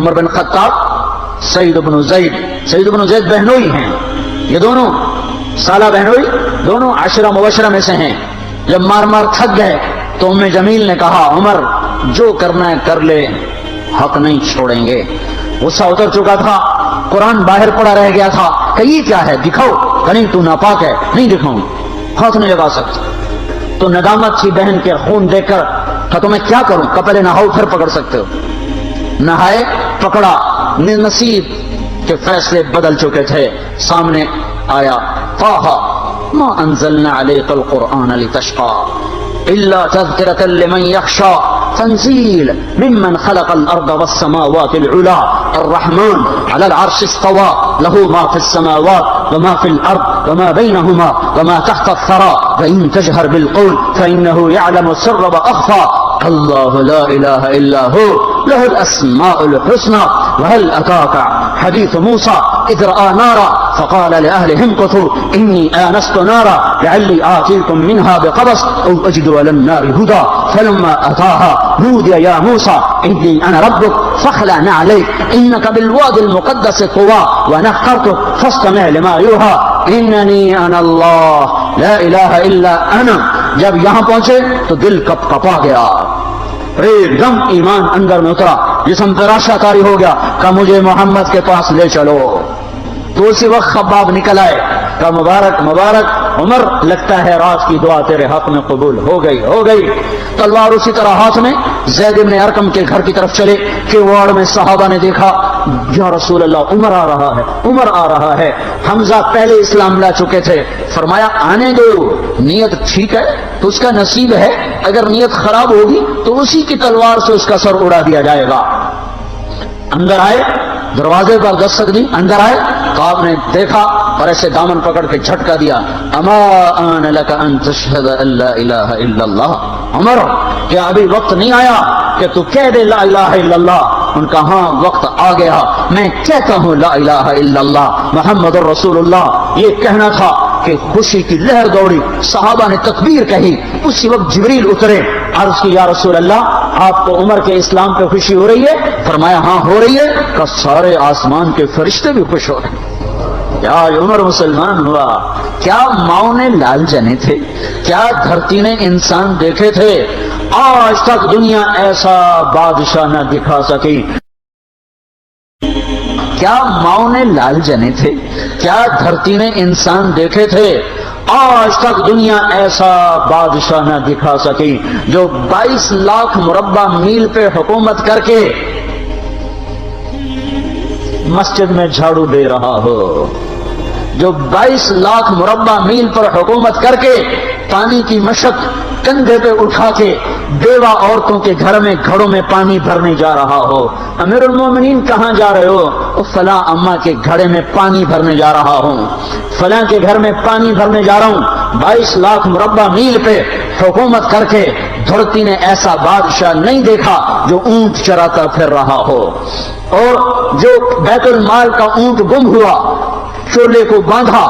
عمر بن خطاب، سعید بن زید بہنوئی ہیں، یہ دونوں سالہ بہنوئی، دونوں عشرہ مبشرہ میں سے ہیں۔ جب مار مار تھک گئے تو ام جمیل نے کہا عمر جو کرنا ہے کر لے، حق نہیں چھوڑیں گے۔ غصہ اتر چکا تھا، قرآن باہر پڑا رہ گیا تھا کہ یہ کیا ہے دکھاؤ، کہ نہیں تو ناپاک ہے، نہیں دکھاؤں، ہاتھ نہیں لگا سکتا۔ تو ندامت تھی بہن کے خون دیکھ کر کہ تو میں کیا کروں، کہ پہلے نہاؤ پھر پکڑ سکتے ہو۔ نہائے، پکڑا، نصیب کے فیصلے بدل چکے تھے۔ سامنے آیا طٰہ ما انزلنا علیک القرآن لتشقى الا تذکرۃ لمن یخشى تنزیل ممن خلق الارض والسماوات العلی الرحمن علی العرش استوى له ما في السماوات وما في الارض وما بينهما وما تحت الثرى وان تجهر بالقول فانه يعلم السر واخفى الله لا اله الا هو له الاسماء الحسنى وهل اتاك حديث موسى اذ راى نارا فقال لاهلهم امكثوا اني آنست نارا لعلي آتيكم منها بقبس او اجد على النار هدى فلما اتاها نودي يا موسى اني انا ربك فاخلع عليك انك بالوادي المقدس طوى وانا اخترتك فاستمع لما يوحى انني انا الله لا اله الا انا۔ جب یہاں پہنچے تو دل کپ کپا گیا، ایک دم ایمان اندر میں اترا، جسم تراشا طاری ہو گیا کہ مجھے محمد کے پاس لے چلو۔ تو اسی وقت خباب نکل آئے کہ مبارک مبارک عمر، لگتا ہے رات کی دعا تیرے حق میں قبول ہو گئی۔ تلوار اسی طرح ہاتھ میں زید بن ارقم کے گھر کی طرف چلے کہ واڑ میں صحابہ نے دیکھا یا رسول اللہ عمر آ رہا ہے۔ حمزہ پہلے اسلام لا چکے تھے، فرمایا آنے دو، نیت ٹھیک ہے تو اس کا نصیب ہے، اگر نیت خراب ہوگی تو اسی کی تلوار سے اس کا سر اڑا دیا جائے گا۔ اندر آئے، دروازے پر دستک دی، اندر آئے، کعب نے دیکھا اور ایسے دامن پکڑ کے جھٹکا دیا، اما آن لک ان تشہد ان لا الہ الا اللہ، عمر کیا ابھی وقت نہیں آیا کہ تو کہہ دے لا الہ الا اللہ؟ ان کا ہاں وقت آ گیا، میں کہتا ہوں لا الہ الا اللہ محمد الرسول اللہ۔ یہ کہنا تھا کہ خوشی کی لہر دوڑی، صحابہ نے تکبیر کہی، اسی وقت جبریل اترے، عرض کی یا رسول اللہ آپ کو عمر کے اسلام پہ خوشی ہو رہی ہے؟ فرمایا ہاں ہو رہی ہے، کہ سارے آسمان کے فرشتے بھی خوش ہو رہے ہیں۔ کیا عمر مسلمان ہوا، کیا ماؤں نے لال جنے تھے، کیا دھرتی نے انسان دیکھے تھے، آج تک دنیا ایسا بادشاہ نہ دکھا سکی۔ کیا ماؤں نے لال جنے تھے، کیا دھرتی نے انسان دیکھے تھے، آج تک دنیا ایسا بادشاہ نہ دکھا سکی جو 22 لاکھ مربع میل پہ حکومت کر کے مسجد میں جھاڑو دے رہا ہو، جو 22 لاکھ مربع میل پر حکومت کر کے پانی کی مشق کندھے پہ اٹھا کے بیوہ عورتوں کے گھر میں گھڑوں میں پانی بھرنے جا رہا ہو۔ امیر المومنین کہاں جا رہے ہو؟ فلاں اماں کے گھڑے میں پانی بھرنے جا رہا ہوں، فلاں کے گھر میں پانی بھرنے جا رہا ہوں۔ 22 لاکھ مربع میل پہ حکومت کر کے دھرتی نے ایسا بادشاہ نہیں دیکھا جو اونٹ چراتا پھر رہا ہو، اور جو بیت المال کا اونٹ گم ہوا، چولے کو باندھا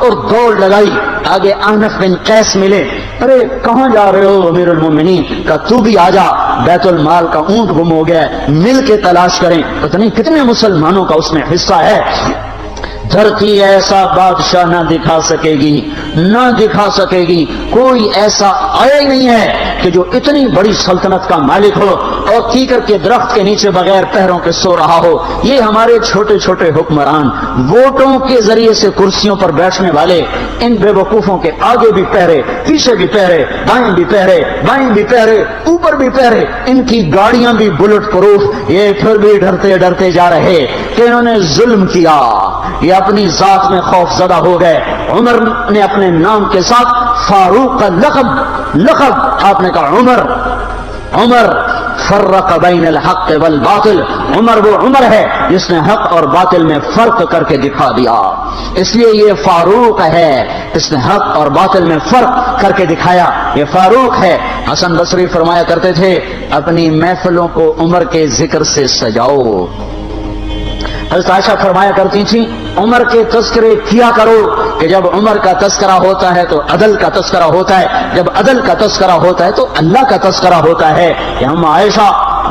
اور دوڑ لگائی، آگے انس بن قیس ملے، ارے کہاں جا رہے ہو امیر المومنین؟ کہ تو بھی آجا، بیت المال کا اونٹ گم ہو گیا، مل کے تلاش کریں۔ پتہ نہیں کتنے مسلمانوں کا اس میں حصہ ہے۔ دھرتی ایسا بادشاہ نہ دکھا سکے گی، نہ دکھا سکے گی، کوئی ایسا آیا ہی نہیں ہے کہ جو اتنی بڑی سلطنت کا مالک ہو اور کیکر کے درخت کے نیچے بغیر پیروں کے سو رہا ہو۔ یہ ہمارے چھوٹے چھوٹے حکمران، ووٹوں کے ذریعے سے کرسیوں پر بیٹھنے والے، ان بے وقوفوں کے آگے بھی پہرے، پیچھے بھی پہرے، دائیں بھی پہرے، بائیں بھی پہرے، اوپر بھی پہرے، ان کی گاڑیاں بھی بلٹ پروف، یہ پھر بھی ڈرتے ڈرتے جا رہے کہ انہوں نے ظلم کیا، یہ اپنی ذات میں خوف زدہ ہو گئے۔ عمر نے اپنے نام کے ساتھ فاروق کا لقب آپ نے کہا عمر فرق بین الحق والباطل، عمر وہ عمر ہے جس نے حق اور باطل میں فرق کر کے دکھا دیا، اس لیے یہ فاروق ہے، اس نے حق اور باطل میں فرق کر کے دکھایا، یہ فاروق ہے۔ حسن بصری فرمایا کرتے تھے اپنی محفلوں کو عمر کے ذکر سے سجاؤ۔ حضرت عائشہ فرمایا کرتی تھی عمر کے تذکرے کیا کرو، کہ جب عمر کا تذکرہ ہوتا ہے تو عدل کا تذکرہ ہوتا ہے، جب عدل کا تذکرہ ہوتا ہے تو اللہ کا تذکرہ ہوتا ہے۔ کہ ہم عائشہ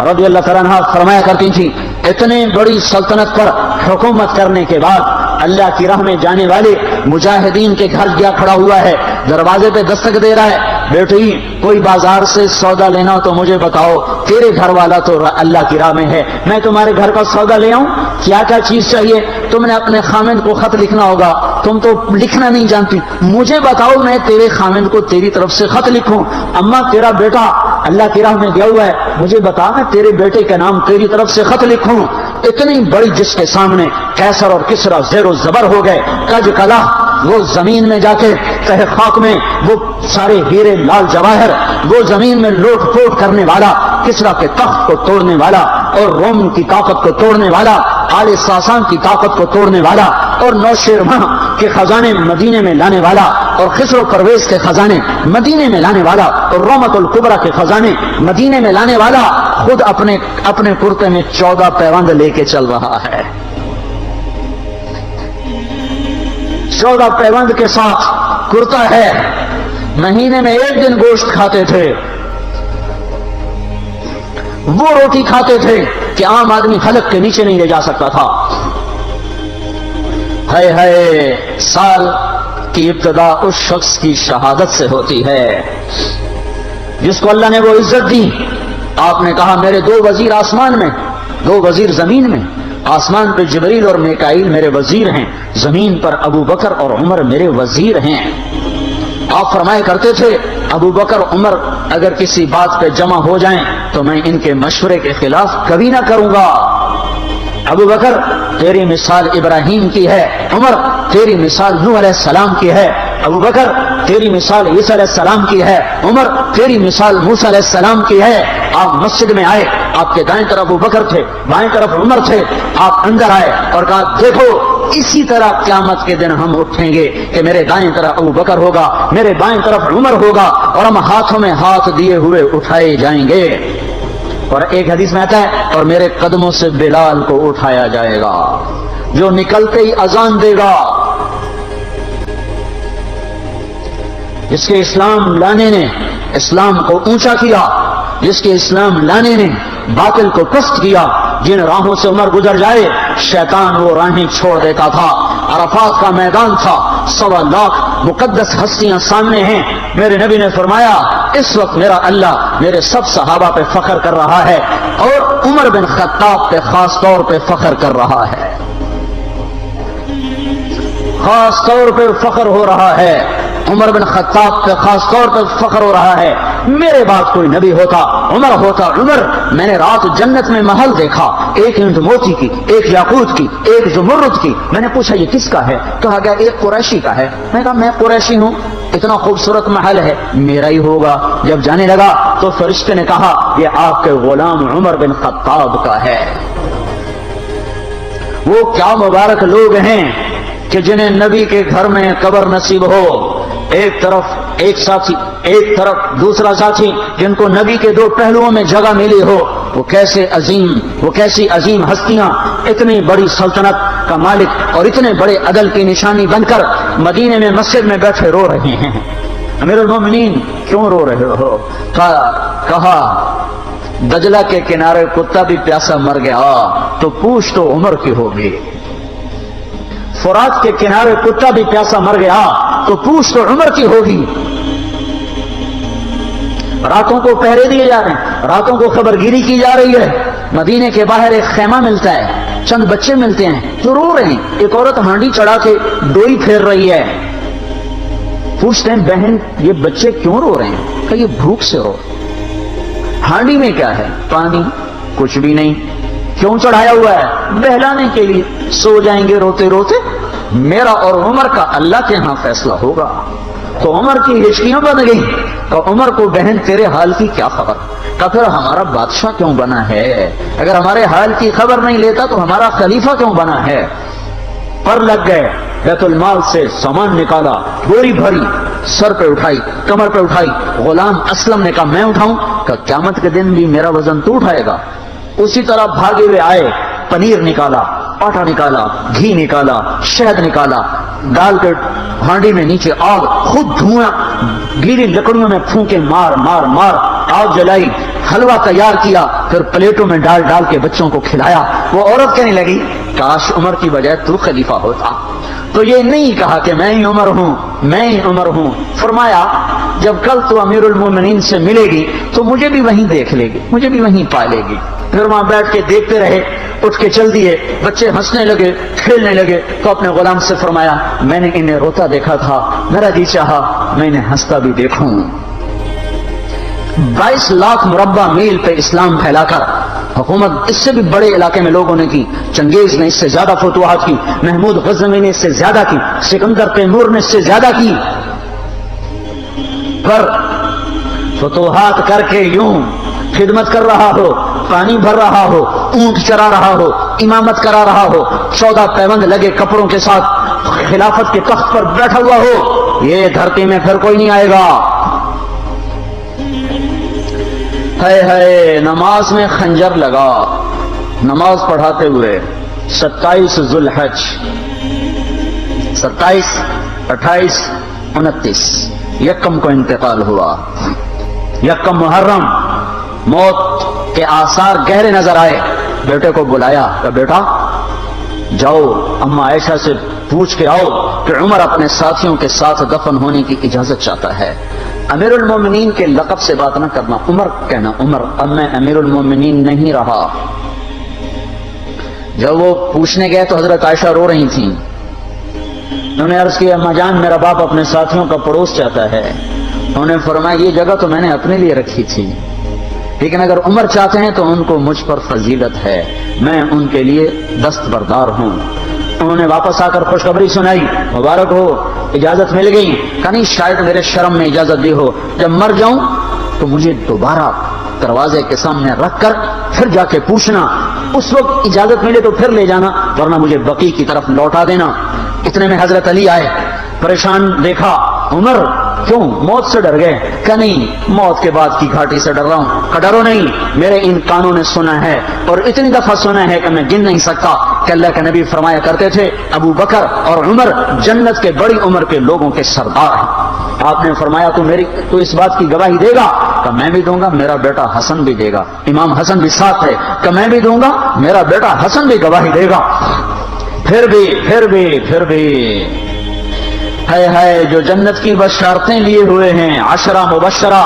رضی اللہ تعالیٰ عنہا فرمایا کرتی تھی اتنے بڑی سلطنت پر حکومت کرنے کے بعد اللہ کی راہ میں جانے والے مجاہدین کے گھر گیا کھڑا ہوا ہے، دروازے پہ دستک دے رہا ہے، بیٹی کوئی بازار سے سودا لینا ہو تو مجھے بتاؤ، تیرے گھر والا تو اللہ کی راہ میں ہے، میں تمہارے گھر کا سودا لے آؤں، کیا کیا چیز چاہیے؟ تم نے اپنے خامند کو خط لکھنا ہوگا، تم تو لکھنا نہیں جانتی، مجھے بتاؤ میں تیرے خامند کو تیری طرف سے خط لکھوں۔ اما تیرا بیٹا اللہ کی راہ میں گیا ہوا ہے، مجھے بتا میں تیرے بیٹے کا نام تیری طرف سے خط لکھوں۔ اتنی بڑی جس کے سامنے قیصر اور کسرا زیر و زبر ہو گئے، کج کلا، وہ زمین میں جا کے تہ خاک میں وہ سارے ہیرے لال جواہر، وہ زمین میں لوٹ پوٹ کرنے والا، کسرا کے تخت کو توڑنے والا اور روم کی طاقت کو توڑنے والا، آل ساسان کی طاقت کو توڑنے والا اور نوشیروان کے خزانے مدینے میں لانے والا اور خسرو پرویز کے خزانے مدینے میں لانے والا اور رومت الکبرا کے خزانے مدینے میں لانے والا خود اپنے کرتے میں 14 پیوند لے کے چل رہا ہے، 14 پیوند کے ساتھ کرتا ہے، مہینے میں ایک دن گوشت کھاتے تھے، وہ روٹی کھاتے تھے کہ عام آدمی حلق کے نیچے نہیں لے جا سکتا تھا۔ ہائے ہائے، سال کی ابتدا اس شخص کی شہادت سے ہوتی ہے جس کو اللہ نے وہ عزت دی۔ آپ نے کہا میرے 2 وزیر آسمان میں، 2 وزیر زمین میں، آسمان پہ جبریل اور میکائیل میرے وزیر ہیں، زمین پر ابو بکر اور عمر میرے وزیر ہیں۔ آپ فرمایا کرتے تھے ابو بکر عمر اگر کسی بات پہ جمع ہو جائیں تو میں ان کے مشورے کے خلاف کبھی نہ کروں گا۔ ابو بکر تیری مثال ابراہیم کی ہے، عمر تیری مثال نوح علیہ السلام کی ہے، ابو بکر تیری مثال عیسیٰ علیہ السلام کی ہے، عمر تیری مثال موسیٰ علیہ السلام کی ہے۔ آپ مسجد میں آئے، آپ کے دائیں طرف ابو بکر تھے، بائیں طرف عمر تھے، آپ اندر آئے اور کہا دیکھو اسی طرح قیامت کے دن ہم اٹھیں گے کہ میرے دائیں طرف ابو بکر ہوگا، میرے بائیں طرف عمر ہوگا اور ہم ہاتھوں میں ہاتھ دیے ہوئے اٹھائے جائیں گے۔ اور ایک حدیث میں آتا ہے اور میرے قدموں سے بلال کو اٹھایا جائے گا جو نکلتے ہی اذان دے گا۔ جس کے اسلام لانے نے اسلام کو اونچا کیا، جس کے اسلام لانے نے باطل کو پست کیا، جن راہوں سے عمر گزر جائے شیطان وہ راہیں چھوڑ دیتا تھا۔ عرفات کا میدان تھا، 1.25 لاکھ مقدس ہستیاں سامنے ہیں، میرے نبی نے فرمایا اس وقت میرا اللہ میرے سب صحابہ پہ فخر کر رہا ہے اور عمر بن خطاب پہ خاص طور پہ فخر کر رہا ہے، خاص طور پہ فخر ہو رہا ہے، عمر بن خطاب پہ خاص طور پر فخر ہو رہا ہے۔ میرے بعد کوئی نبی ہوتا عمر ہوتا عمر، میں نے رات جنت میں محل دیکھا، ایک اینٹ موتی کی، ایک یاقوت کی، ایک زمرد کی۔ میں نے پوچھا یہ کس کا ہے؟ کہا گیا ایک قریشی کا ہے۔ میں نے کہا میں قریشی ہوں، اتنا خوبصورت محل ہے، میرا ہی ہوگا۔ جب جانے لگا تو فرشتے نے کہا یہ آپ کے غلام عمر بن خطاب کا ہے۔ وہ کیا مبارک لوگ ہیں کہ جنہیں نبی کے گھر میں قبر نصیب ہو، ایک طرف ایک ساتھی، ایک طرف دوسرا ساتھی، جن کو نبی کے 2 پہلوؤں میں جگہ ملی ہو۔ وہ کیسی عظیم ہستیاں اتنی بڑی سلطنت کا مالک اور اتنے بڑے عدل کی نشانی بن کر مدینے میں مسجد میں بیٹھے رو رہے ہیں۔ امیر المومنین کیوں رو رہے ہو؟ کہا دجلہ کے کنارے کتا بھی پیاسا مر گیا تو پوچھ تو عمر کی ہوگی، فرات کے کنارے کتا بھی پیاسا مر گیا تو پوچھ تو عمر کی ہوگی۔ راتوں کو پہرے دیے جا رہے ہیں، راتوں کو خبرگیری کی جا رہی ہے، مدینے کے باہر ایک خیمہ ملتا ہے، چند بچے ملتے ہیں جو رو رہے ہیں، ایک عورت ہانڈی چڑھا کے ڈوئی پھیر رہی ہے۔ پوچھتے ہیں بہن یہ بچے کیوں رو رہے ہیں؟ کہ یہ بھوک سے رو۔ ہانڈی میں کیا ہے؟ پانی، کچھ بھی نہیں۔ کیوں چڑھایا ہوا ہے؟ بہلانے کے لیے، سو جائیں گے روتے روتے، میرا اور عمر کا اللہ کے ہاں فیصلہ ہوگا۔ تو عمر کی ہچکیاں بن گئی تو عمر کو بہن تیرے حال کی کیا خبر؟ کہ پھر ہمارا بادشاہ کیوں بنا ہے؟ اگر ہمارے حال کی خبر نہیں لیتا تو ہمارا خلیفہ کیوں بنا ہے؟ پر لگ گئے، بیت المال سے سامان نکالا، بوری بھری، سر پہ اٹھائی، کمر پہ اٹھائی۔ غلام اسلم نے کہا میں اٹھاؤں؟ کہ قیامت کے دن بھی میرا وزن تو اٹھائے گا۔ اسی طرح بھاگے ہوئے آئے، پنیر نکالا، آٹا نکالا، گھی نکالا، شہد نکالا، ڈال کر ہانڈی میں نیچے آگ، خود دھواں، گیلی لکڑیوں میں پھونکے مار مار مار آگ جلائی، حلوہ تیار کیا، پھر پلیٹوں میں ڈال ڈال کے بچوں کو کھلایا۔ وہ عورت کہنے لگی کاش عمر کی بجائے تو خلیفہ ہوتا۔ تو یہ نہیں کہا کہ میں ہی عمر ہوں، میں ہی عمر ہوں، فرمایا جب کل تو امیر المومنین سے ملے گی تو مجھے بھی وہیں دیکھ لے گی، مجھے بھی وہیں پا لے گی۔ پھر وہاں بیٹھ کے دیکھتے رہے، اٹھ کے چل دیے، بچے ہنسنے لگے، کھیلنے لگے، تو اپنے غلام سے فرمایا میں نے انہیں روتا دیکھا تھا، میرا جی چاہا میں انہیں ہنستا بھی دیکھوں۔ 22 لاکھ مربع میل پہ اسلام پھیلا کر حکومت اس سے بھی بڑے علاقے میں لوگوں نے کی، چنگیز نے اس سے زیادہ فتوحات کی، محمود غزنوی نے اس سے زیادہ کی، سکندر تیمور نے اس سے زیادہ کی، پر فتوحات کر کے یوں خدمت کر رہا ہو، پانی بھر رہا ہو، اونٹ چرا رہا ہو، امامت کرا رہا ہو، 14 پیوند لگے کپڑوں کے ساتھ خلافت کے تخت پر بیٹھا ہوا ہو، یہ دھرتی میں پھر کوئی نہیں آئے گا۔ ہے نماز میں خنجر لگا، نماز پڑھاتے ہوئے 27 ذوالحج، 27، 28، 29 یکم کو انتقال ہوا۔ یکم محرم موت کے آثار گہرے نظر آئے، بیٹے کو بلایا کہ بیٹا جاؤ اما عائشہ سے پوچھ کے آؤ کہ عمر اپنے ساتھیوں کے ساتھ دفن ہونے کی اجازت چاہتا ہے۔ امیر المومنین کے لقب سے بات نہ کرنا، عمر کہنا، عمر اب میں امیر المومنین نہیں رہا۔ جب وہ پوچھنے گئے تو حضرت عائشہ رو رہی تھیں، انہوں نے عرض کیا اما جان میرا باپ اپنے ساتھیوں کا پڑوس چاہتا ہے۔ انہوں نے فرمایا یہ جگہ تو میں نے اپنے لیے رکھی تھی، لیکن اگر عمر چاہتے ہیں تو ان کو مجھ پر فضیلت ہے، میں ان کے لیے دستبردار ہوں۔ انہوں نے واپس آ کر خوشخبری سنائی، مبارک ہو اجازت مل گئی۔ کہ نہیں شاید میرے شرم میں اجازت دی ہو، جب مر جاؤں تو مجھے دوبارہ دروازے کے سامنے رکھ کر پھر جا کے پوچھنا، اس وقت اجازت ملے تو پھر لے جانا، ورنہ مجھے بقیع کی طرف لوٹا دینا۔ اتنے میں حضرت علی آئے، پریشان دیکھا، عمر کیوں موت سے ڈر گئے؟ کہ نہیں موت کے بعد کی گھاٹی سے ڈر رہا ہوں۔ کہ ڈرو نہیں، میرے ان کانوں نے سنا ہے اور اتنی دفعہ سنا ہے کہ میں گن نہیں سکتا کہ اللہ کے نبی فرمایا کرتے تھے ابو بکر اور عمر جنت کے بڑی عمر کے لوگوں کے سردار ہیں۔ آپ نے فرمایا تو اس بات کی گواہی دے گا؟ کہ میں بھی دوں گا، میرا بیٹا حسن بھی دے گا، امام حسن بھی ساتھ ہے، کہ میں بھی دوں گا، میرا بیٹا حسن بھی گواہی دے گا۔ پھر بھی ہے جو جنت کی بشارتیں لیے ہوئے ہیں، 10 مبشرہ،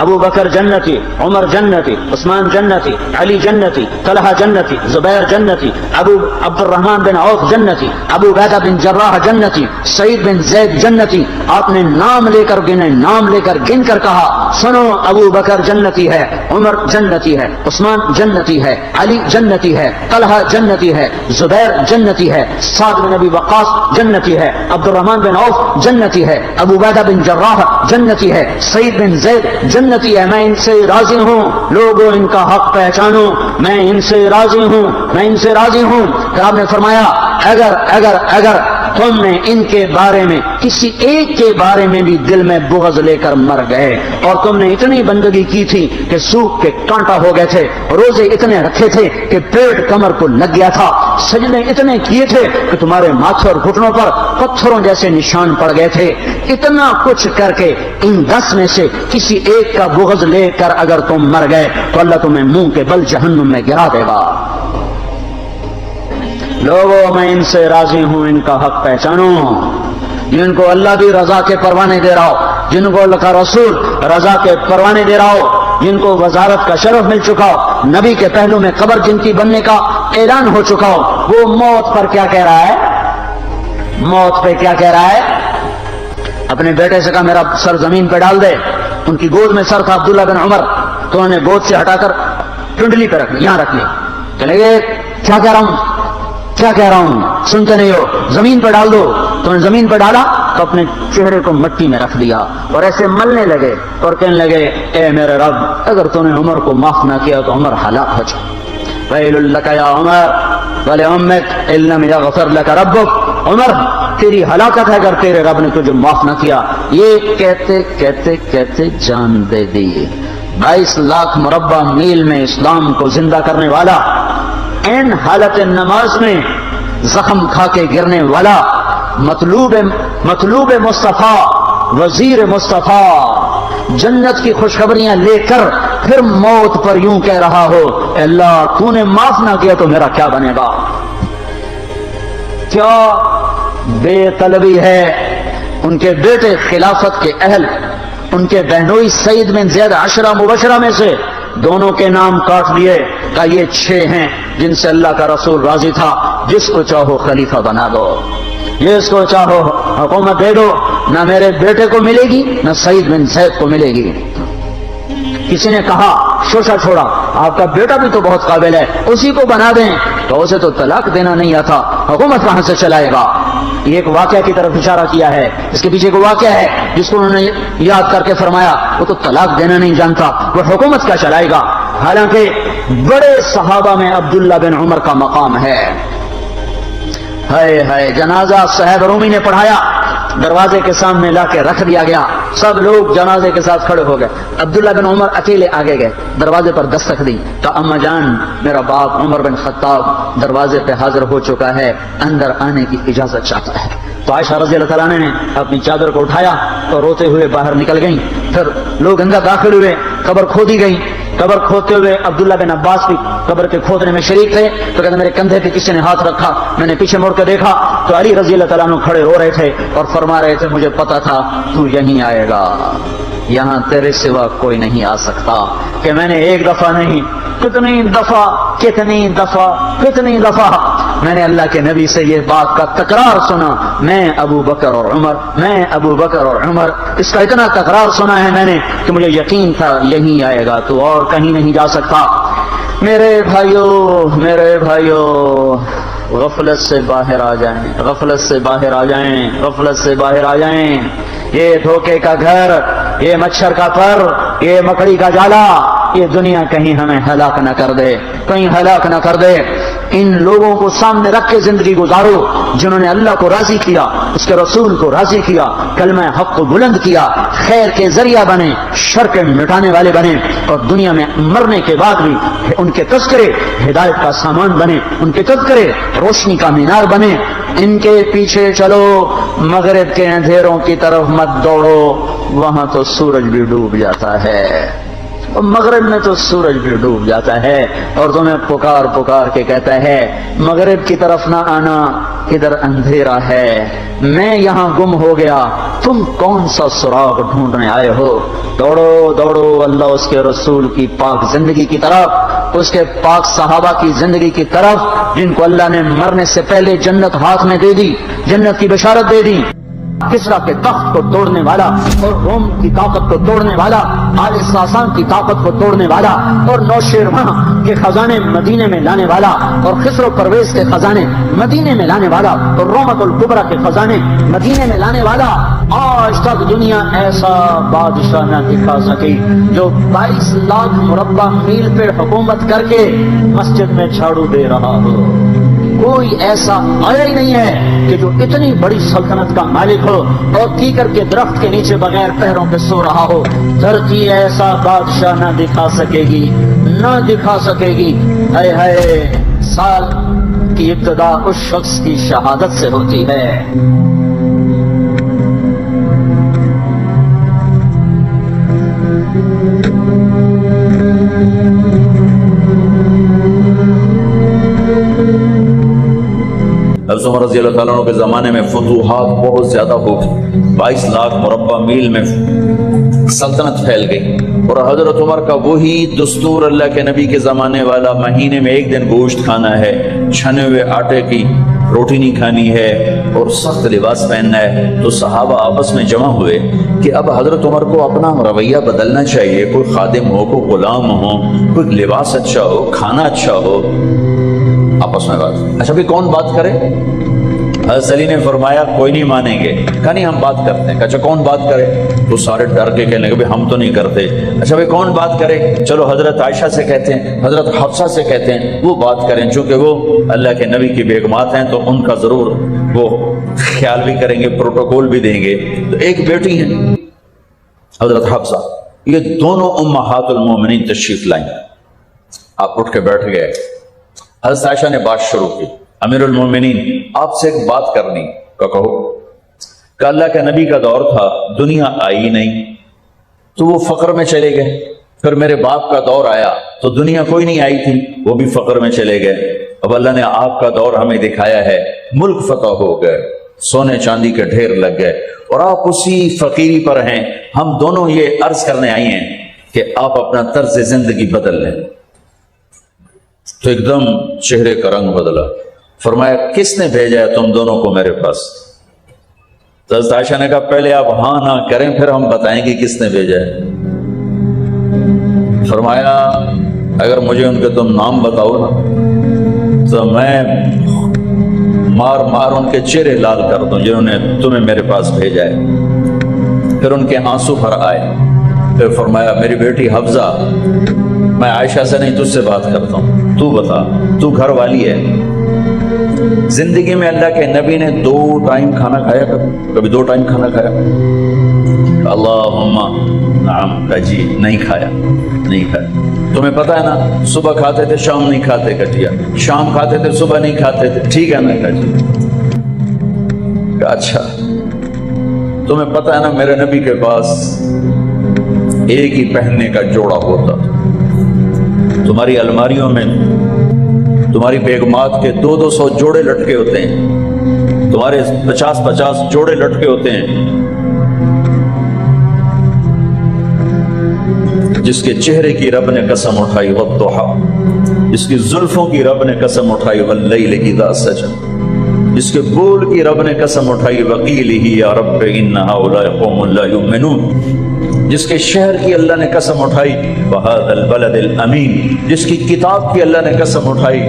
ابو بکر جنتی، عمر جنتی، عثمان جنتی، علی جنتی، طلحہ جنتی، زبیر جنتی، ابو عبد الرحمن بن عوف جنتی، ابو عبیدہ بن جراح جنتی، سعید بن زید جنتی۔ آپ نے نام لے کر گنے، نام لے کر گن کر کہا سنو ابو بکر جنتی ہے، عمر جنتی ہے، عثمان جنتی ہے، علی جنتی ہے، طلحہ جنتی ہے، زبیر جنتی ہے، سعد بن ابی وقاص جنتی ہے، عبد الرحمن بن عوف جنتی ہے، ابو عبیدہ بن جراح جنتی ہے، سعید بن زید جنتی ہے۔ میں ان سے راضی ہوں، لوگوں ان کا حق پہچانو، میں ان سے راضی ہوں، میں ان سے راضی ہوں۔ کہ آپ نے فرمایا اگر تم نے ان کے بارے میں کسی ایک کے بارے میں بھی دل میں بغض لے کر مر گئے، اور تم نے اتنی بندگی کی تھی کہ سوکھ کے کانٹا ہو گئے تھے، روزے اتنے رکھے تھے کہ پیٹ کمر کو لگ گیا تھا، سجدے اتنے کیے تھے کہ تمہارے ماتھے اور گھٹنوں پر پتھروں جیسے نشان پڑ گئے تھے، اتنا کچھ کر کے ان 10 میں سے کسی ایک کا بغض لے کر اگر تم مر گئے تو اللہ تمہیں منہ کے بل جہنم میں گرا دے گا۔ لوگوں میں ان سے راضی ہوں، ان کا حق پہچانو، جن کو اللہ بھی رضا کے پروانے دے رہا ہو، جن کو اللہ کا رسول رضا کے پروانے دے رہا ہو، جن کو وزارت کا شرف مل چکا ہو، نبی کے پہلو میں قبر جن کی بننے کا اعلان ہو چکا ہو، وہ موت پر کیا کہہ رہا ہے؟ موت پہ کیا کہہ رہا ہے؟ اپنے بیٹے سے کہا میرا سر زمین پہ ڈال دے، ان کی گود میں سر تھا عبداللہ بن عمر، تو انہوں نے گود سے ہٹا کر ٹنڈلی پہ رکھ یہاں رکھ لیا، چلے گئے کیا کہہ رہا ہوں سنتے نہیں ہو، زمین پہ ڈال دو، تو انہوں نے زمین پہ ڈالا تو اپنے چہرے کو مٹی میں رکھ دیا اور ایسے ملنے لگے اور کہنے لگے اے میرے رب اگر تو نے عمر کو معاف نہ کیا تو عمر ہلاک ہو جائے، ویل لک یا عمر ولامک ان لم یغفر لک ربک، عمر تیری ہلاکت ہے اگر تیرے رب نے تجھے معاف نہ کیا۔ یہ کہتے کہتے کہتے جان دے دی۔ 22 لاکھ مربع میل میں اسلام کو زندہ کرنے والا، این حالت نماز میں زخم کھا کے گرنے والا، مطلوب مصطفیٰ، وزیر مصطفیٰ، جنت کی خوشخبریاں لے کر پھر موت پر یوں کہہ رہا ہو اللہ تو نے معاف نہ کیا تو میرا کیا بنے گا؟ کیا بے طلبی ہے۔ ان کے بیٹے خلافت کے اہل، ان کے بہنوئی سعید بن زید عشرہ مبشرہ میں سے دونوں کے نام کاٹ لیے، کہ یہ 6 ہیں جن سے اللہ کا رسول راضی تھا، جس کو چاہو خلیفہ بنا دو، جس کو چاہو حکومت دے دو، نہ میرے بیٹے کو ملے گی نہ سعید بن زید کو ملے گی۔ کسی نے کہا شوشہ چھوڑا، آپ کا بیٹا بھی تو بہت قابل ہے، اسی کو بنا دیں، تو اسے تو طلاق دینا نہیں آتا، حکومت کہاں سے چلائے گا؟ یہ ایک واقعہ کی طرف اشارہ کیا ہے، اس کے پیچھے ایک واقعہ ہے جس کو انہوں نے یاد کر کے فرمایا وہ تو طلاق دینا نہیں جانتا، وہ حکومت کیا چلائے گا؟ حالانکہ بڑے صحابہ میں عبداللہ بن عمر کا مقام ہے۔ ہائے جنازہ صہیب رومی نے پڑھایا، دروازے کے سامنے لا کے رکھ دیا گیا، سب لوگ جنازے کے ساتھ کھڑے ہو گئے، عبداللہ بن عمر اکیلے آگے گئے، دروازے پر دستک دی تو اما جان میرا باپ عمر بن خطاب دروازے پہ حاضر ہو چکا ہے، اندر آنے کی اجازت چاہتا ہے۔ تو عائشہ رضی اللہ تعالیٰ نے اپنی چادر کو اٹھایا اور روتے ہوئے باہر نکل گئیں۔ پھر لوگ اندر داخل ہوئے، قبر کھودی گئی، قبر کھودتے ہوئے عبداللہ بن عباس بھی قبر کے کھودنے میں شریک تھے، تو کہتے میرے کندھے پہ کسی نے ہاتھ رکھا، میں نے پیچھے مڑ کے دیکھا تو علی رضی اللہ تعالیٰ عنہ کھڑے رو رہے تھے اور فرما رہے تھے مجھے پتا تھا تو یہیں آئے گا، یہاں تیرے سوا کوئی نہیں آ سکتا۔ کہ میں نے ایک دفعہ نہیں کتنی دفعہ میں نے اللہ کے نبی سے یہ بات کا تکرار سنا، میں ابو بکر اور عمر، اس کا اتنا تکرار سنا ہے میں نے کہ مجھے یقین تھا یہیں آئے گا، تو اور کہیں نہیں جا سکتا۔ میرے بھائیو غفلت سے باہر آ جائیں، یہ دھوکے کا گھر، یہ مچھر کا پر، یہ مکڑی کا جالا، یہ دنیا کہیں ہمیں ہلاک نہ کر دے۔ ان لوگوں کو سامنے رکھ کے زندگی گزارو جنہوں نے اللہ کو راضی کیا، اس کے رسول کو راضی کیا، کلمہ حق کو بلند کیا، خیر کے ذریعہ بنے، شر کے مٹانے والے بنے، اور دنیا میں مرنے کے بعد بھی ان کے تذکرے ہدایت کا سامان بنے، ان کے تذکرے روشنی کا مینار بنے۔ ان کے پیچھے چلو، مغرب کے اندھیروں کی طرف مت دوڑو، وہاں تو سورج بھی ڈوب جاتا ہے، مغرب میں تو سورج بھی ڈوب جاتا ہے، اور تمہیں پکار کے کہتا ہے مغرب کی طرف نہ آنا، ادھر اندھیرا ہے، میں یہاں گم ہو گیا، تم کون سا سراغ ڈھونڈنے آئے ہو؟ دوڑو اللہ اس کے رسول کی پاک زندگی کی طرف، اس کے پاک صحابہ کی زندگی کی طرف، جن کو اللہ نے مرنے سے پہلے جنت ہاتھ میں دے دی، جنت کی بشارت دے دی۔ کسرا کے تخت کو توڑنے والا اور روم کی طاقت کو توڑنے والا، آل ساسان کی طاقت کو توڑنے والا، اور نوشیروان کے خزانے مدینے میں لانے والا، اور خسرو پرویز کے خزانے مدینے میں لانے والا، اور رومت الکبرا کے خزانے مدینے میں لانے والا، آج تک دنیا ایسا بادشاہ نہ دکھا سکی جو 22 لاکھ مربع میل پہ حکومت کر کے مسجد میں جھاڑو دے رہا ہو۔ کوئی ایسا آیا ہی نہیں ہے کہ جو اتنی بڑی سلطنت کا مالک ہو اور کیکر کے درخت کے نیچے بغیر پیروں کے سو رہا ہو۔ دھرتی ایسا بادشاہ نہ دکھا سکے گی۔ ہائے سال کی ابتدا اس شخص کی شہادت سے ہوتی ہے۔ حضرت عمر رضی اللہ تعالیٰ عنہ کے زمانے میں فتوحات بہت زیادہ ہو گئی، 22 لاکھ مربع میل میں سلطنت پھیل گئی، اور حضرت عمر کا وہی دستور اللہ کے نبی کے زمانے والا، مہینے میں 1 دن گوشت کھانا ہے، چھنے ہوئے آٹے کی روٹی نہیں کھانی ہے، اور سخت لباس پہننا ہے۔ تو صحابہ آپس میں جمع ہوئے کہ اب حضرت عمر کو اپنا رویہ بدلنا چاہیے، کوئی خادم ہو، کوئی غلام ہو، کوئی لباس اچھا ہو، کھانا اچھا ہو۔ آپس میں بات، اچھا بھی کون بات کرے؟ حضرت علی نے فرمایا کوئی نہیں مانیں گے، کہا نہیں ہم بات کرتے ہیں۔ اچھا کون بات کرے؟ تو سارے ڈر کے کہنے لگے ہم تو نہیں کرتے۔ اچھا بھائی کون بات کرے؟ چلو حضرت عائشہ سے کہتے ہیں، حضرت حفصہ سے کہتے ہیں وہ بات کریں، چونکہ وہ اللہ کے نبی کی بیگمات ہیں تو ان کا ضرور وہ خیال بھی کریں گے، پروٹوکول بھی دیں گے۔ تو ایک بیٹی ہیں حضرت حفصہ، یہ دونوں امہات المومنین تشریف لائیں۔ آپ اٹھ کے بیٹھ گئے، حضرت عائشہ نے بات شروع کی، امیر المومنین آپ سے ایک بات کرنی، کہو کہ اللہ کے نبی کا دور تھا، دنیا آئی نہیں، تو وہ فقر میں چلے گئے، پھر میرے باپ کا دور آیا تو دنیا کوئی نہیں آئی تھی، وہ بھی فقر میں چلے گئے۔ اب اللہ نے آپ کا دور ہمیں دکھایا ہے، ملک فتح ہو گئے، سونے چاندی کے ڈھیر لگ گئے، اور آپ اسی فقیری پر ہیں۔ ہم دونوں یہ عرض کرنے آئی ہیں کہ آپ اپنا طرز زندگی بدل لیں۔ تو ایک دم چہرے کا رنگ بدلا، فرمایا کس نے بھیجا ہے تم دونوں کو میرے پاس؟ تو حضرت عائشہ نے کہا پہلے آپ ہاں نہ کریں پھر ہم بتائیں گے کس نے بھیجا ہے۔ فرمایا اگر مجھے ان کے تم نام بتاؤ نا تو میں مار مار ان کے چہرے لال کر دوں جنہوں نے تمہیں میرے پاس بھیجا ہے۔ پھر ان کے آنسو بھر آئے۔ پھر فرمایا میری بیٹی حفظہ، میں عائشہ سے نہیں تجھ سے بات کرتا ہوں، تو بتا، تو گھر والی ہے۔ زندگی میں اللہ کے نبی نے 2 ٹائم کھانا کھایا، کبھی 2 ٹائم کھانا کھایا؟ اللہم نعم، کہا جی نہیں کھایا، نہیں کھایا۔ تمہیں پتا ہے نا صبح کھاتے تھے شام نہیں کھاتے، کٹیا شام کھاتے تھے صبح نہیں کھاتے تھے، ٹھیک ہے نا؟ کہا جی۔ کہا اچھا تمہیں پتا ہے نا میرے نبی کے پاس ایک ہی پہننے کا جوڑا ہوتا تھا، تمہاری الماریوں میں تمہاری بیگمات کے 200 جوڑے لٹکے ہوتے ہیں، تمہارے 50 جوڑے لٹکے ہوتے ہیں، جس کے چہرے کی رب نے قسم اٹھائی والضحی، جس کی زلفوں کی رب نے قسم اٹھائی واللیل اذا سجى، جس کے بول کی رب نے قسم اٹھائی وقیلہ یا رب ان ہؤلاء قوم لا یؤمنون، جس کے شہر کی اللہ نے قسم اٹھائی وہذا البلد الامین، جس کی کتاب کی اللہ نے قسم اٹھائی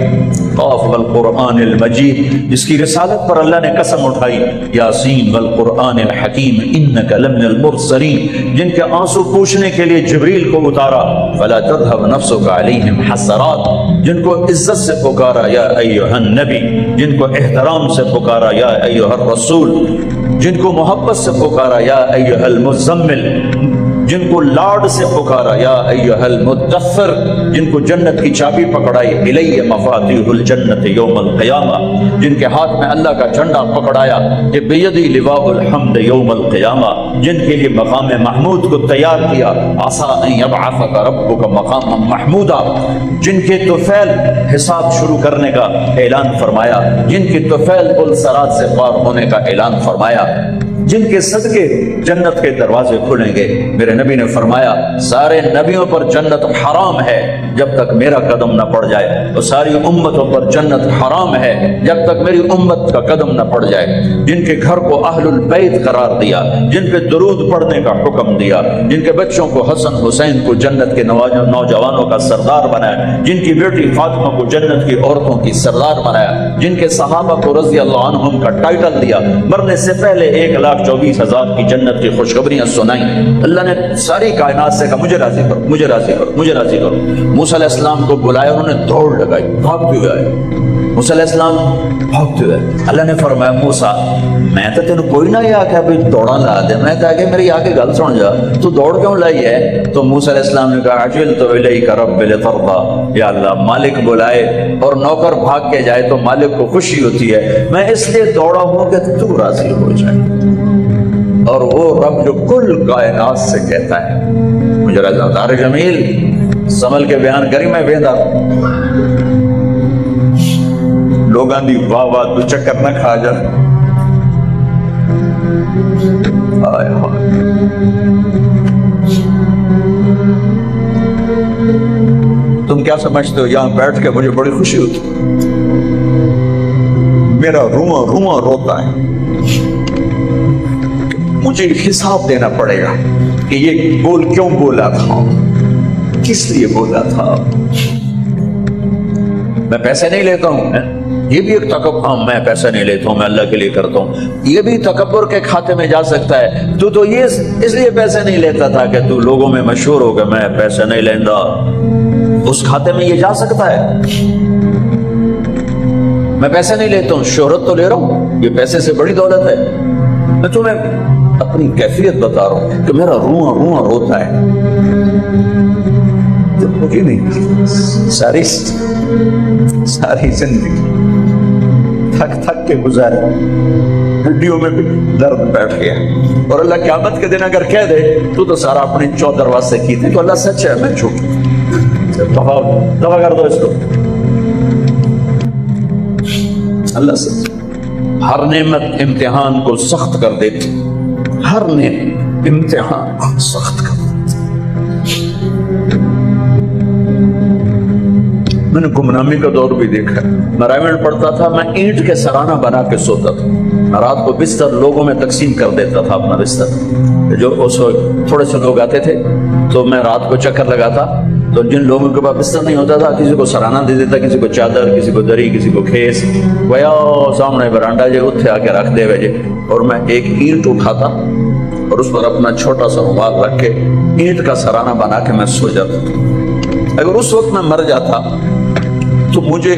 قاف والقرآن المجید، جس کی رسالت پر اللہ نے قسم اٹھائی یاسین والقرآن الحکیم انک لمن المرسلین، جن کے آنسو پوچھنے کے لیے جبریل کو اتارا فلا تذهب نفسك علیہم حسرات، جن کو عزت سے پکارا یا ایھا النبی، جن کو احترام سے پکارا یا ایھا الرسول، جن کو محبت سے پکارا یا ایھا المزمل، جن کو لاڈ سے پکارا یا ایھا المدثر، جن کو جنت کی چابی پکڑائی الی مفاتیح الجنت یوم القیامہ، جن کے ہاتھ میں اللہ کا جھنڈا پکڑایا کہ بیدی لواء الحمد یوم القیامہ، جن کے لیے مقام محمود کو تیار کیا عسیٰ ان یبعثک ربک مقاما محمودا، جن کے طفیل حساب شروع کرنے کا اعلان فرمایا، جن کے طفیل پل صراط سے پار ہونے کا اعلان فرمایا، جن کے صدقے جنت کے دروازے کھلیں گے۔ میرے نبی نے فرمایا سارے نبیوں پر جنت حرام ہے جب تک میرا قدم نہ پڑ جائے، اور ساری امتوں پر جنت حرام ہے جب تک میری امت کا قدم نہ پڑ جائے۔ جن کے گھر کو اہل البیت قرار دیا، جن پہ درود پڑھنے کا حکم دیا، جن کے بچوں کو حسن حسین کو جنت کے نوجوانوں کا سردار بنایا، جن کی بیٹی فاطمہ کو جنت کی عورتوں کی سردار بنایا، جن کے صحابہ کو رضی اللہ عنہم کا ٹائٹل دیا، مرنے سے پہلے 1,24,000 کی جنت کی خوشخبریاں سنائیں۔ اللہ نے ساری کائنات سے کہا مجھے راضی کرو، مجھے راضی کرو، مجھے راضی کرو۔ موسیٰ علیہ السلام کو بلایا، انہوں نے دوڑ لگائی، بھاگتے ہوئے آئے۔ موسیٰ علیہ السلام بھاگتے ہوئے، اللہ نے فرمایا موسیٰ میں تو تینوں کوئی نہ یہ آکھا بھی دوڑا لا دے، میں کہا کہ میری آگے گل سن جا، تو دوڑ کیوں لائی ہے؟ تو موسیٰ علیہ السلام نے کہا عجلت الیک رب لترضی، یا اللہ مالک بلائے اور نوکر بھاگ کے جائے تو مالک کو خوشی ہوتی ہے، میں اس لیے دوڑا ہوں کہ تو راضی ہو جائے۔ اور وہ رب جو کل کائنات سے کہتا ہے مجھے رضا دار جمیل سنبھل کے بیان کری، میں ویندا لوگاں دی واہ واہ تو چکر نہ کھا جا۔ آئے تم کیا سمجھتے ہو یہاں بیٹھ کے مجھے بڑی خوشی ہوتی، میرا رواں رواں روتا ہے، مجھے حساب دینا پڑے گا کہ یہ بول کیوں بولا تھا، کس لیے بولا تھا۔ میں پیسے نہیں لیتا ہوں، یہ بھی ایک تکبر، ہاں میں پیسے نہیں لیتا ہوں، میں اللہ کے لیے کرتا ہوں، یہ بھی تکبر کے کھاتے میں جا سکتا ہے۔ تو یہ اس لیے پیسے نہیں لیتا تھا کہ تو لوگوں میں مشہور ہو گیا، میں پیسے نہیں لینا، اس کھاتے میں یہ جا سکتا ہے۔ میں پیسے نہیں لیتا ہوں، شہرت تو لے رہا ہوں، یہ پیسے سے بڑی دولت ہے۔ میں تمہیں اپنی کیفیت بتا رہا ہوں کہ میرا رواں رواں روتا ہے، مجھے نہیں ساری زندگی تھک تھک کے گزارے، ہڈیوں میں بھی درد بیٹھ گیا. اور اللہ قیامت کے دن اگر کہہ دے تو سارا اپنے 14 دروازے کی تھے، تو اللہ سچ ہے میں جھوٹ. دفع کر دو اس کو. اللہ سچ. ہر نعمت امتحان کو سخت کر دیتی، ہر نعمت امتحان کو سخت کر دیتی. میں نے گمنامی کا دور بھی دیکھا. میں رائمنڈ پڑھتا تھا، میں اینٹ کے سرانہ بنا کے سوتا تھا. میں رات کو بستر لوگوں میں تقسیم کر دیتا تھا اپنا بستر. جو اس وقت تھوڑے سے لوگ آتے تھے تو میں رات کو چکر لگاتا، تو جن لوگوں کے پاس بستر نہیں ہوتا تھا کسی کو سرانہ دے دیتا، کسی کو چادر، کسی کو دری، کسی کو کھیس. گیا سامنے برانڈا جے اتھے آ کے رکھ دے وجے، اور میں ایک اینٹ اٹھاتا اور اس پر اپنا چھوٹا سا رومال رکھ کے اینٹ کا سرانہ بنا کے میں سو جاتا. اگر اس وقت میں مر جاتا تو مجھے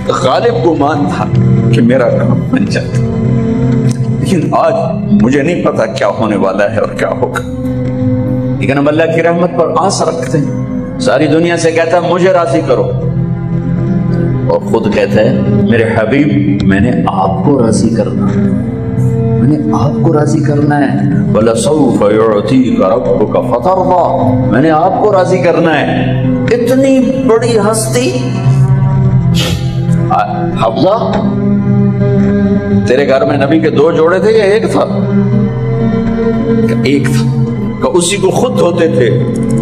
غالب گمان تھا کہ میرا کام بن جاتا، لیکن آج مجھے نہیں پتا کیا ہونے والا ہے اور کیا ہوگا. لیکن ہم اللہ کی رحمت پر آس رکھتے ہیں. ساری دنیا سے کہتا ہے مجھے راضی کرو، اور خود کہتا ہے میرے حبیب میں نے آپ کو راضی کرنا ہے، میں نے آپ کو راضی کرنا ہے. وَلَسَوْفَ يُعْطِيكَ رَبُّكَ فَتَرْضَىٰ، میں نے آپ کو راضی کرنا ہے. اتنی بڑی ہستی. حفظہ تیرے گھر میں نبی کے 2 جوڑے تھے یا ایک تھا؟ ایک تھا. کہ اسی کو خود دھوتے تھے،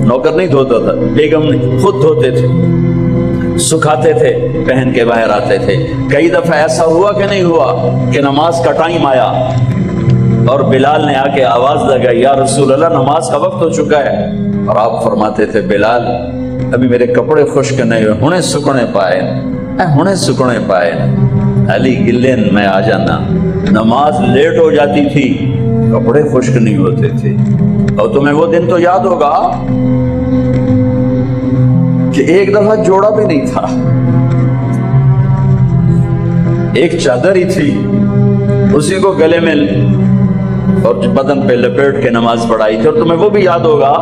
نوکر نہیں دھوتا تھا، بیگم نہیں، خود دھوتے تھے، سکھاتے تھے، پہن کے باہر آتے تھے. کئی دفعہ ایسا ہوا کہ نہیں ہوا کہ نماز کا ٹائم آیا اور بلال نے آ کے آواز لگائی یا رسول اللہ نماز کا وقت ہو چکا ہے، اور آپ فرماتے تھے بلال ابھی میرے کپڑے خشک نہیں ہوئے، ہنے سکنے پائے، ہنے سکنے پائے. علی گلین میں آ جانا. نماز لیٹ ہو جاتی تھی، کپڑے خشک نہیں ہوتے تھے. اور تمہیں وہ دن تو یاد ہوگا کہ ایک دفعہ جوڑا بھی نہیں تھا، ایک چادر ہی تھی، اسی کو گلے میں اور بدن پہ لپیٹ کے نماز پڑھائی تھی. اور تمہیں وہ بھی یاد ہوگا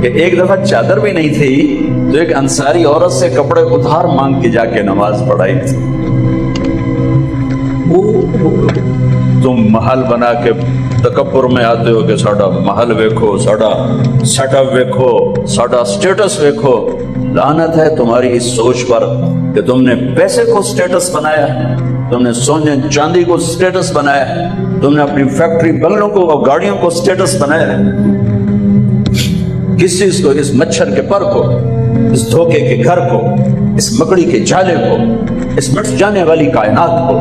کہ ایک دفعہ چادر بھی نہیں تھی تو ایک انصاری عورت سے کپڑے ادھار مانگ کے جا کے نماز پڑھائی تھی. تم محل بنا کے تکبر میں آتے ہو کہ ساڈا محل ویکھو، ساڈا سیٹ اپ ویکھو، ساڈا سٹیٹس ویکھو. لعنت ہے تمہاری اس سوچ پر کہ تم نے پیسے کو سٹیٹس بنایا، تم نے سونے چاندی کو سٹیٹس بنایا، تم نے اپنی فیکٹری بنگلوں کو اور گاڑیوں کو سٹیٹس بنایا. کس چیز کو؟ اس مچھر کے پر کو، اس دھوکے کے گھر کو، اس مکڑی کے جالے کو، اس مٹ جانے والی کائنات کو،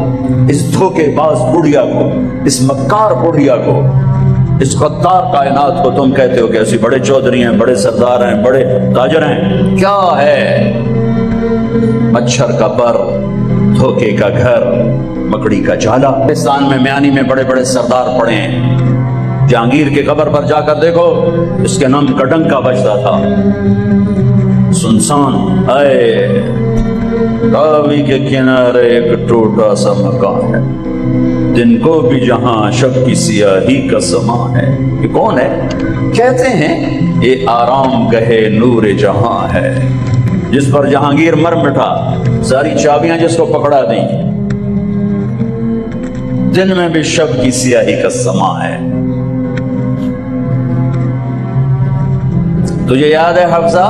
اس دھوکے باز بڑھیا کو، اس مکار بڑھیا کو، اس غدار کائنات کو تم کہتے ہو کہ ایسی بڑے چودھری ہیں، بڑے سردار ہیں، بڑے تاجر ہیں. کیا ہے؟ مچھر کا پر، دھوکے کا گھر، مکڑی کا جالا. پاکستان میں میانی میں بڑے بڑے سردار پڑے ہیں. جہانگیر کے قبر پر جا کر دیکھو، اس کے نام کا ڈنکا بجتا تھا. سنسان اے راوی کے کنارے ایک ٹوٹا سا مکان ہے، جن کو بھی جہاں شب کی سیاہی کا سما ہے. یہ کون ہے؟ کہتے ہیں یہ آرام گہے نور جہاں ہے، جس پر جہانگیر مر مٹا، ساری چابیاں جس کو پکڑا دیں، جن میں بھی شب کی سیاہی کا سما ہے. تجھے یاد ہے حفظہ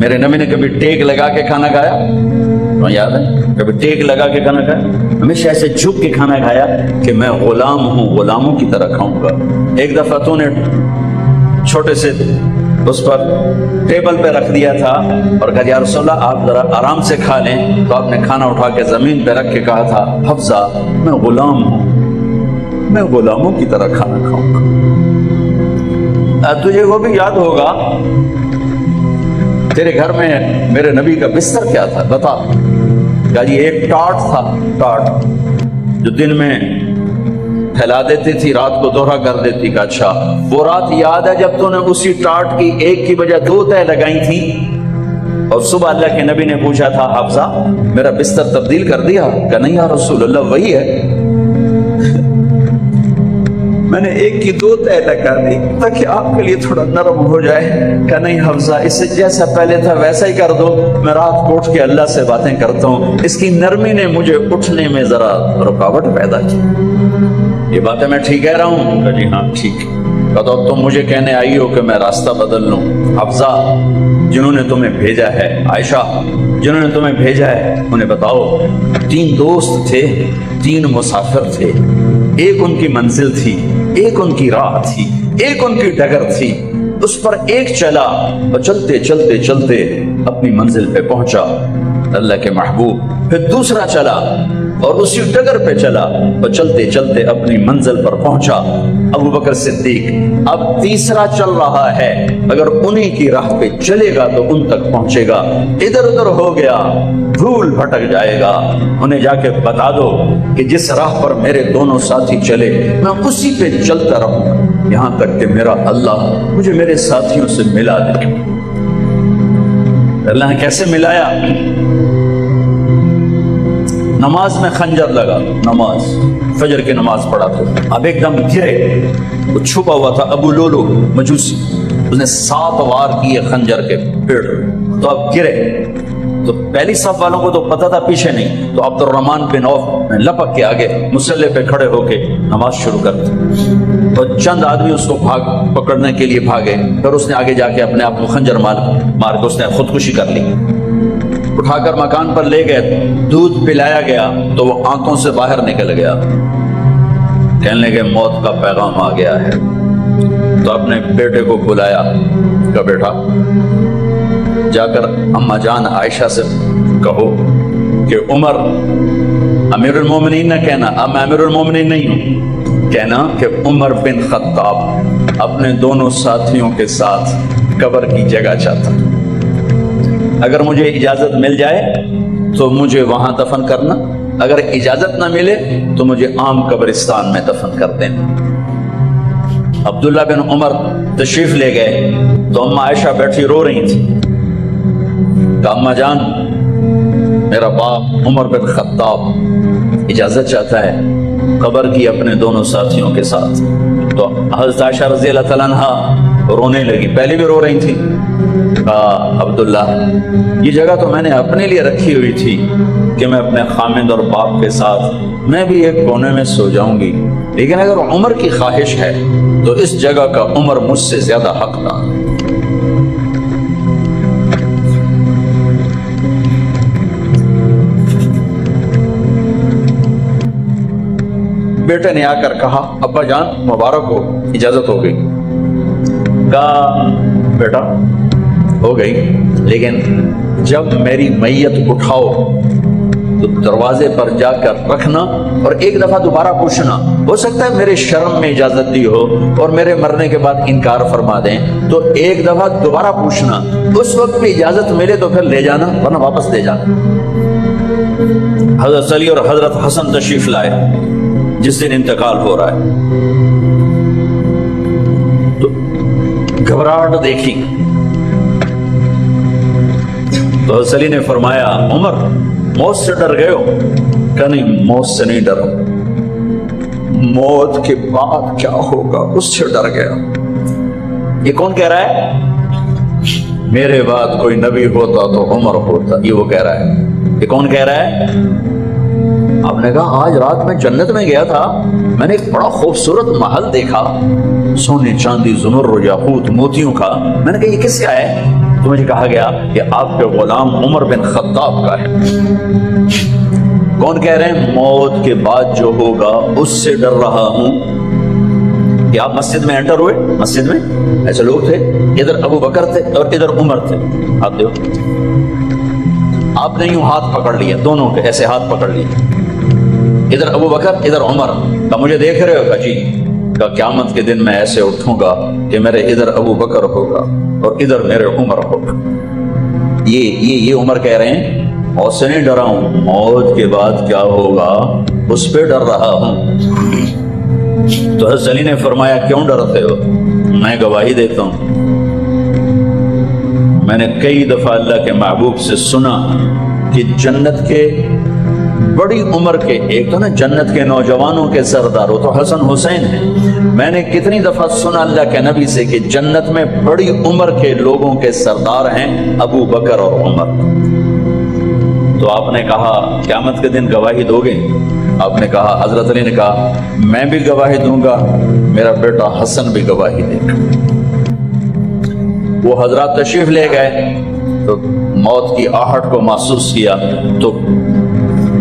میرے نبی نے کبھی ٹیک لگا کے کھانا کھایا؟ تو یاد ہے کبھی ٹیک لگا کے کھانا کھایا؟ ہمیشہ ایسے جھک کے کھانا کھایا کہ میں غلام ہوں، غلاموں کی طرح کھاؤں گا. ایک دفعہ تو نے چھوٹے سے اس پر ٹیبل پہ رکھ دیا تھا اور کہا یا رسول اللہ آپ ذرا آرام سے کھا لیں، تو آپ نے کھانا اٹھا کے زمین پہ رکھ کے کہا تھا حفظہ میں غلام ہوں، میں غلاموں کی طرح کھانا کھاؤں گا. تجھے وہ بھی یاد ہوگا تیرے گھر میں میرے نبی کا بستر کیا تھا بتا. کہا جی ایک ٹاٹ تھا، ٹاٹ جو دن میں پھیلا دیتی تھی، رات کو دوہرا کر دیتی. کہ اچھا وہ رات یاد ہے جب تو نے اسی ٹاٹ کی ایک کی بجائے 2 تہ لگائی تھی، اور صبح اللہ کے نبی نے پوچھا تھا حفظہ میرا بستر تبدیل کر دیا؟ کہ نہیں یا رسول اللہ وہی ہے. میں نے ایک کی 2 تہ لگا دی تاکہ آپ کے لیے تھوڑا نرم ہو جائے کہ نہیں حفظہ اسے جیسا پہلے تھا ویسا ہی کر دو، میں رات کو اٹھ کے اللہ سے باتیں کرتا ہوں، اس کی نرمی نے مجھے اٹھنے میں ذرا رکاوٹ پیدا کی۔ یہ باتیں میں ٹھیک کہہ رہا ہوں کہ جی ہاں ٹھیک ہے، تو اب تم مجھے کہنے آئی ہو کہ میں راستہ بدل لوں۔ حفظہ جنہوں نے تمہیں بھیجا ہے، عائشہ جنہوں نے تمہیں بھیجا ہے، انہیں بتاؤ 3 دوست تھے، 3 مسافر تھے، ایک ان کی منزل تھی، ایک ان کی راہ تھی، ایک ان کی ڈگر تھی، اس پر ایک چلا اور چلتے چلتے چلتے اپنی منزل پہ پہنچا اللہ کے محبوب، پھر دوسرا چلا اور اسی ڈگر پہ چلا اور چلتے چلتے اپنی منزل پر پہنچا ابو بکر صدیق۔ اب تیسرا چل رہا ہے، اگر انہی کی راہ پہ چلے گا تو ان تک پہنچے گا، ادھر ادھر ہو گیا بھول بھٹک جائے گا، انہیں جا کے بتا دو کہ جس راہ پر میرے دونوں ساتھی چلے میں اسی پہ چلتا رہوں گا یہاں تک کہ میرا اللہ مجھے میرے ساتھیوں سے ملا دے۔ اللہ نے کیسے ملایا؟ نماز میں خنجر لگا، نماز فجر کی نماز پڑھا تھا، اب ایک دم گرے، وہ چھپا ہوا تھا ابو لولو مجوسی، اس نے 7 وار کیے خنجر کے پیڑ، تو اب گرے، تو پہلی صف والوں کو تو پتہ تھا پیچھے نہیں، تو عبد الرحمن بن عوف نے لپک کے آگے مصلی پہ کھڑے ہو کے نماز شروع کر دی، اور چند آدمی اس کو پکڑنے کے لیے بھاگے، پھر اس نے آگے جا کے اپنے آپ کو خنجر مار کے اس نے خودکشی کر لی، اٹھا کر مکان پر لے گئے، دودھ پلایا گیا تو وہ آنکھوں سے باہر نکل گیا، کہنے لگے موت کا پیغام آ گیا ہے، تو اپنے بیٹے کو بلایا کہ بیٹا جا کر اماں جان عائشہ سے کہو کہ عمر امیر المومنین نہ کہنا، اب میں امیر المومنین نہیں ہوں، کہنا کہ عمر بن خطاب اپنے دونوں ساتھیوں کے ساتھ قبر کی جگہ چاہتا، اگر مجھے اجازت مل جائے تو مجھے وہاں دفن کرنا، اگر اجازت نہ ملے تو مجھے عام قبرستان میں دفن کر دینا۔ عبداللہ بن عمر تشریف لے گئے تو اماں عائشہ بیٹھی رو رہی تھی کہ اماں جان میرا باپ عمر بن خطاب اجازت چاہتا ہے قبر کی اپنے دونوں ساتھیوں کے ساتھ، تو حضرت عائشہ رضی اللہ تعالیٰ عنہا رونے لگی، پہلے بھی رو رہی تھی، کہا عبداللہ یہ جگہ تو میں نے اپنے لیے رکھی ہوئی تھی کہ میں اپنے خامد اور باپ کے ساتھ میں بھی ایک کونے میں سو جاؤں گی، لیکن اگر عمر کی خواہش ہے تو اس جگہ کا عمر مجھ سے زیادہ حقدار۔ بیٹے نے آ کر کہا ابا جان مبارک ہو اجازت ہو گئی، کہا بیٹا ہو گئی، لیکن جب میری میت اٹھاؤ تو دروازے پر جا کر رکھنا اور ایک دفعہ دوبارہ پوچھنا، ہو سکتا ہے میرے شرم میں اجازت دی ہو اور میرے مرنے کے بعد انکار فرما دیں، تو ایک دفعہ دوبارہ پوچھنا، اس وقت بھی اجازت ملے تو پھر لے جانا ورنہ واپس لے جانا۔ حضرت علی اور حضرت حسن تشریف لائے جس دن انتقال ہو رہا ہے، تو گھبراہٹ دیکھی تو حضرت علی نے فرمایا عمر موت سے ڈر گئے ہو؟ کہ نہیں موت سے نہیں ڈرا، موت کے بعد کیا ہوگا اس سے ڈر گیا۔ یہ کون کہہ رہا ہے؟ میرے بعد کوئی نبی ہوتا تو عمر ہوتا، یہ وہ کہہ رہا ہے۔ یہ کون کہہ رہا ہے؟ آپ نے کہا آج رات میں جنت میں گیا تھا، میں نے ایک بڑا خوبصورت محل دیکھا، سونے چاندی زمرد یاقوت موتیوں کا، میں نے کہا یہ کس کا ہے؟ تو مجھے کہا گیا کہ آپ کے غلام عمر بن خطاب کا ہے۔ کون کہہ رہے ہیں؟ موت کے بعد جو ہوگا اس سے ڈر رہا ہوں۔ کہ آپ مسجد میں انٹر ہوئے، مسجد میں ایسے لوگ تھے، ادھر ابو بکر تھے اور ادھر عمر تھے، آپ دیکھو، آپ نے یوں ہاتھ پکڑ لیا، دونوں کے ایسے ہاتھ پکڑ لیے، ادھر ابو بکر ادھر عمر، کہ مجھے دیکھ رہے ہو؟ کہ جی، کہ قیامت کے دن میں ایسے اٹھوں گا کہ میرے ادھر ابو بکر ہوگا اور ادھر میرے عمر ہوگا۔ یہ عمر کہہ رہے ہیں موت سے نہیں ڈرا ہوں، موت کے بعد کیا ہوگا اس پہ ڈر رہا ہوں۔ تو حضرت علی نے فرمایا کیوں ڈرتے ہو؟ میں گواہی دیتا ہوں، میں نے کئی دفعہ اللہ کے محبوب سے سنا کہ جنت کے بڑی عمر کے، ایک تو نا جنت کے نوجوانوں کے سردار، وہ تو حسن حسین ہیں. میں نے کتنی دفعہ سنا اللہ کے نبی سے کہ جنت میں بڑی عمر کے لوگوں کے سردار ہیں ابو بکر اور عمر. تو آپ نے کہا قیامت کے دن گواہی دو گے؟ آپ نے کہا، حضرت علی نے کہا میں بھی گواہی دوں گا، میرا بیٹا حسن بھی گواہی دے گا. وہ حضرات تشریف لے گئے تو موت کی آہٹ کو محسوس کیا تو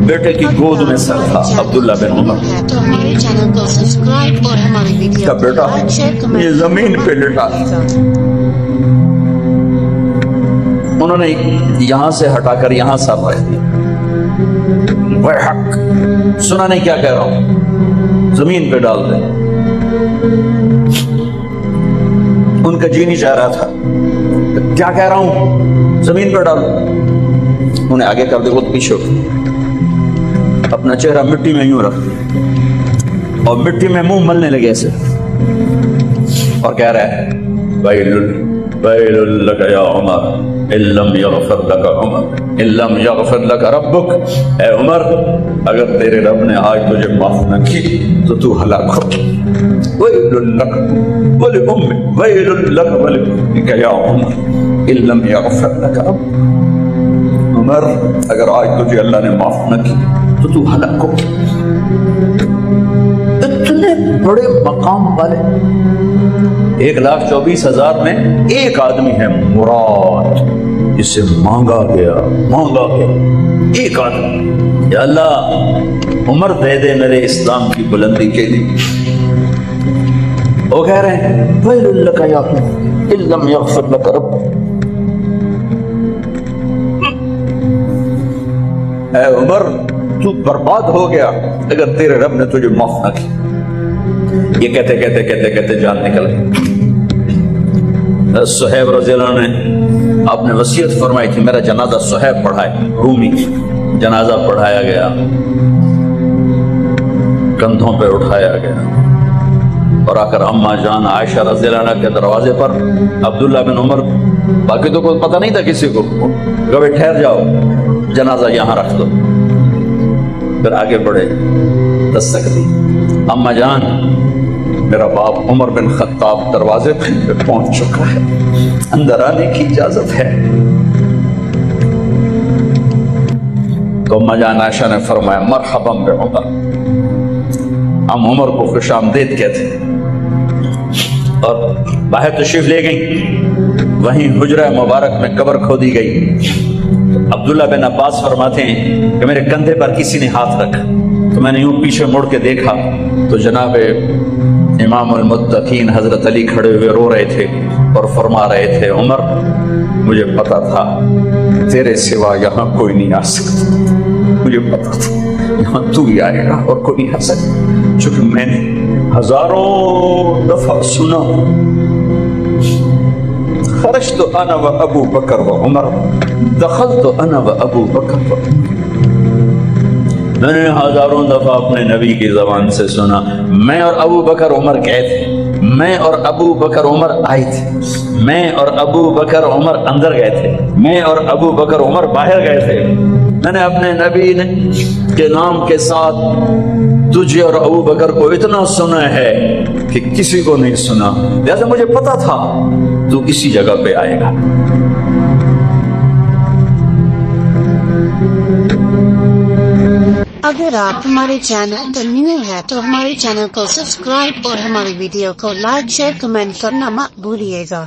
بیٹے کی گود میں سر تھا عبداللہ بن عمر تو ہمارے چینل کو سبسکرائب اور ہماری ویڈیو کا بیٹا یہ زمین پہ لٹا. انہوں نے یہاں سے ہٹا کر یہاں سر رکھ دیا. وہ حق سنا نہیں کیا کہہ رہا ہوں، زمین پہ ڈال دے. ان کا جی نہیں چاہ رہا تھا، کیا کہہ رہا ہوں، زمین پہ ڈال. انہیں آگے کر دے، خود پیچھے اٹھ، اپنا چہرہ مٹی میں یوں رکھ اور مٹی میں منہ ملنے لگے ایسے، اور کہہ رہا ہے ویل لک یا عمر ان لم یغفر لک عمر ان لم یغفر لک ربک. اے عمر، اگر تیرے رب نے آج تجھے معاف نہ کی تو تو ہلاک ہو. ویل لک ولامک ویل لک ولامک یا عمر ان لم یغفر لک ربک. عمر، اگر آج تجھے اللہ نے معاف نہ کی تو تو ہلاک ہو. اتنے بڑے مقام والے 1,24,000 میں ایک آدمی ہے مراد، جسے مانگا گیا ایک آدمی. یا اللہ عمر دے دے میرے اسلام کی بلندی کے لیے. وہ کہہ رہے ہیں ویل لک یا عمر ان لم یغفر لک ربک. اے عمر، تو برباد ہو گیا اگر تیرے رب نے تجھے معاف نہ کی. یہ کہتے جان نکل گئی. صہیب رضی اللہ عنہ نے آپ نے وصیت فرمائی تھی میرا جنازہ صہیب پڑھائے. رومی جنازہ پڑھایا گیا، کندھوں پہ اٹھایا گیا اور آ کر اماں جان عائشہ رضی اللہ عنہ کے دروازے پر عبداللہ بن عمر، باقی تو کوئی پتہ نہیں تھا کسی کو، کبھی ٹھہر جاؤ، جنازہ یہاں رکھ دو. پھر آگے بڑھے، دستک دی. اماں جان، میرا باپ عمر بن خطاب دروازے پہ پہنچ چکا ہے، اندر آنے کی اجازت ہے. تو اماں جان عائشہ نے فرمایا مرحبا بعمر. ہم عمر کو خوش آمدید کہتے اور باہر تشریف لے گئیں. وہیں حجرہ مبارک میں قبر کھودی گئی. عبداللہ بن عباس فرماتے ہیں کہ میرے کندھے پر کسی نے ہاتھ رکھا تو میں نے یوں پیچھے مڑ کے دیکھا تو جناب امام المتقین حضرت علی کھڑے ہوئے رو رہے تھے اور فرما رہے تھے عمر، مجھے پتا تھا تیرے سوا یہاں کوئی نہیں آ سکتا، مجھے پتا تھا یہاں تو ہی آئے گا اور کوئی نہیں آ سکتا. چونکہ میں نے ہزاروں دفعہ سنا خرجت انا و ابو بکر و عمر دخلت انا و ابو بکر و عمر. میں نے ہزاروں دفعہ اپنے نبی کی زبان سے سنا میں اور ابو بکر عمر گئے تھے، میں اور ابو بکر عمر آئے تھے، میں اور ابو بکر عمر اندر گئے تھے، میں اور ابو بکر عمر باہر گئے تھے. میں نے اپنے نبی کے نام کے ساتھ تجھے اور ابو بکر کو اتنا سنا ہے کہ کسی کو نہیں سنا، لہذا مجھے پتا تھا تو اسی جگہ پہ آئے گا. اگر آپ ہمارے چینل پر نیو ہے تو ہمارے چینل کو سبسکرائب اور ہماری ویڈیو کو لائک شیئر کمنٹ کرنا مت بھولیے گا.